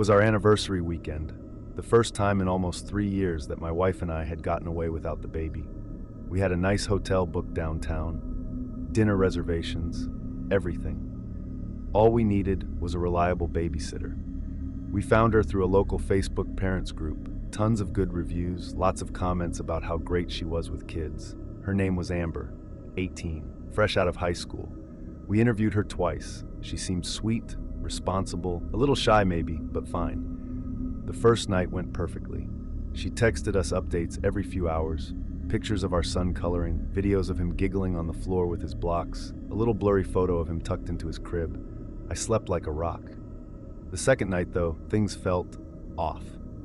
was our anniversary weekend, the first time in almost 3 years that my wife and I had gotten away without the baby. We had a nice hotel booked downtown, dinner reservations, everything. All we needed was a reliable babysitter. We found her through a local Facebook parents group. Tons of good reviews, lots of comments about how great she was with kids. Her name was Amber, 18, fresh out of high school. We interviewed her twice. She seemed sweet, responsible, a little shy maybe, but fine. The first night went perfectly. She texted us updates every few hours, pictures of our son coloring, videos of him giggling on the floor with his blocks, a little blurry photo of him tucked into his crib. I slept like a rock. The second night, though, things felt off.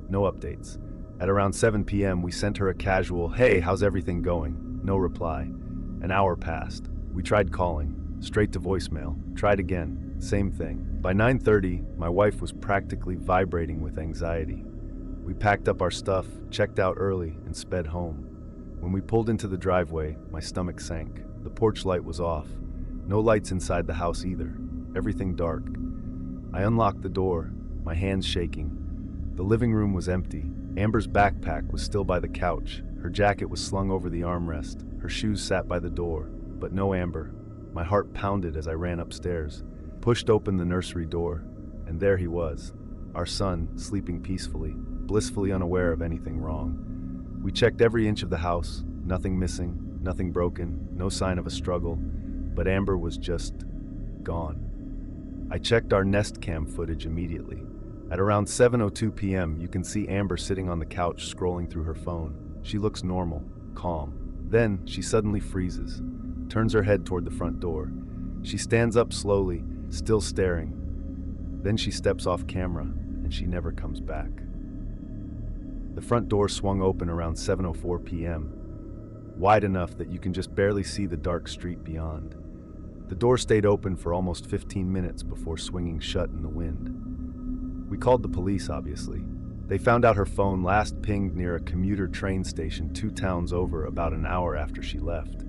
No updates. At around 7 p.m., we sent her a casual, "Hey, how's everything going?" No reply. An hour passed. We tried calling. Straight to voicemail. Tried again. Same thing. By 9:30, my wife was practically vibrating with anxiety. We packed up our stuff, checked out early, and sped home. When we pulled into the driveway, my stomach sank. The porch light was off. No lights inside the house either. Everything dark. I unlocked the door, my hands shaking. The living room was empty. Amber's backpack was still by the couch. Her jacket was slung over the armrest. Her shoes sat by the door, but no Amber. My heart pounded as I ran upstairs, pushed open the nursery door, and there he was, our son, sleeping peacefully, blissfully unaware of anything wrong. We checked every inch of the house, nothing missing, nothing broken, no sign of a struggle, but Amber was just gone. I checked our Nest Cam footage immediately. At around 7:02 p.m., you can see Amber sitting on the couch scrolling through her phone. She looks normal, calm. Then she suddenly freezes, turns her head toward the front door. She stands up slowly, still staring. Then she steps off camera, and she never comes back. The front door swung open around 7:04 p.m., wide enough that you can just barely see the dark street beyond. The door stayed open for almost 15 minutes before swinging shut in the wind. We called the police, obviously. They found out her phone last pinged near a commuter train station 2 towns over about an hour after she left.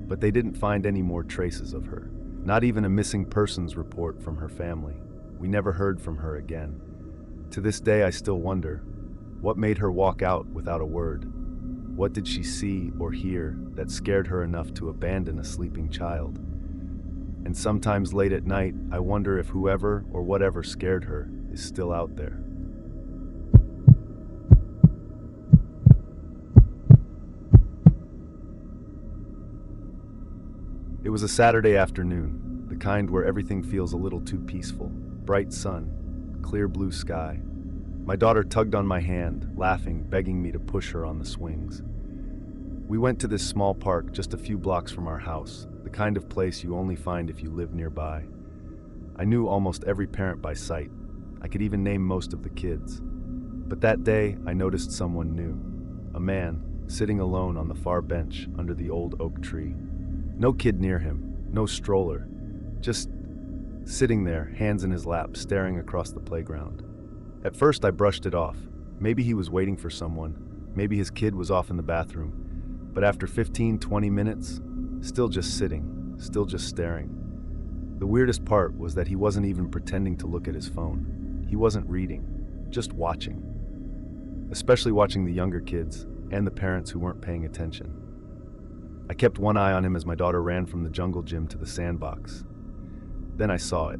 But they didn't find any more traces of her. Not even a missing persons report from her family. We never heard from her again. To this day, I still wonder, what made her walk out without a word? What did she see or hear that scared her enough to abandon a sleeping child? And sometimes late at night, I wonder if whoever or whatever scared her is still out there. It was a Saturday afternoon, the kind where everything feels a little too peaceful. Bright sun, clear blue sky. My daughter tugged on my hand, laughing, begging me to push her on the swings. We went to this small park just a few blocks from our house, the kind of place you only find if you live nearby. I knew almost every parent by sight. I could even name most of the kids. But that day, I noticed someone new. A man, sitting alone on the far bench under the old oak tree. No kid near him, no stroller. Just sitting there, hands in his lap, staring across the playground. At first, I brushed it off. Maybe he was waiting for someone. Maybe his kid was off in the bathroom. But after 15-20 minutes, still just sitting, still just staring. The weirdest part was that he wasn't even pretending to look at his phone. He wasn't reading, just watching. Especially watching the younger kids and the parents who weren't paying attention. I kept one eye on him as my daughter ran from the jungle gym to the sandbox. Then I saw it.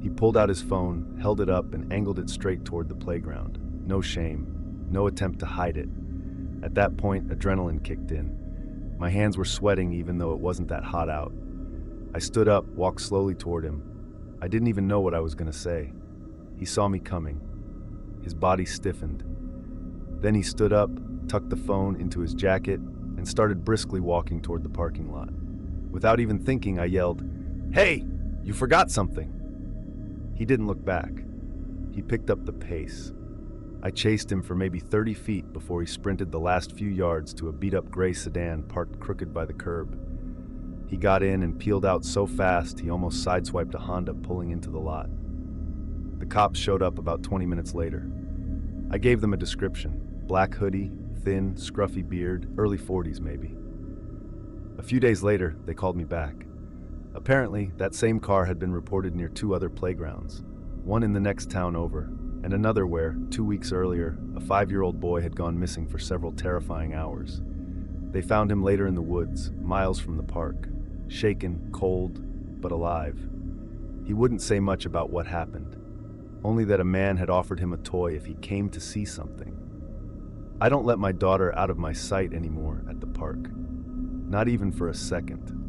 He pulled out his phone, held it up, and angled it straight toward the playground. No shame, no attempt to hide it. At that point, adrenaline kicked in. My hands were sweating even though it wasn't that hot out. I stood up, walked slowly toward him. I didn't even know what I was going to say. He saw me coming. His body stiffened. Then he stood up, tucked the phone into his jacket, and started briskly walking toward the parking lot. Without even thinking, I yelled, "Hey, you forgot something!" He didn't look back. He picked up the pace. I chased him for maybe 30 feet before he sprinted the last few yards to a beat-up gray sedan parked crooked by the curb. He got in and peeled out so fast he almost sideswiped a Honda pulling into the lot. The cops showed up about 20 minutes later. I gave them a description. Black hoodie, thin, scruffy beard, early 40s maybe. A few days later, they called me back. Apparently, that same car had been reported near 2 other playgrounds, one in the next town over, And another where, 2 weeks earlier, a 5-year-old boy had gone missing for several terrifying hours. They found him later in the woods, miles from the park, shaken, cold, but alive. He wouldn't say much about what happened, only that a man had offered him a toy if he came to see something. I don't let my daughter out of my sight anymore at the park, not even for a second.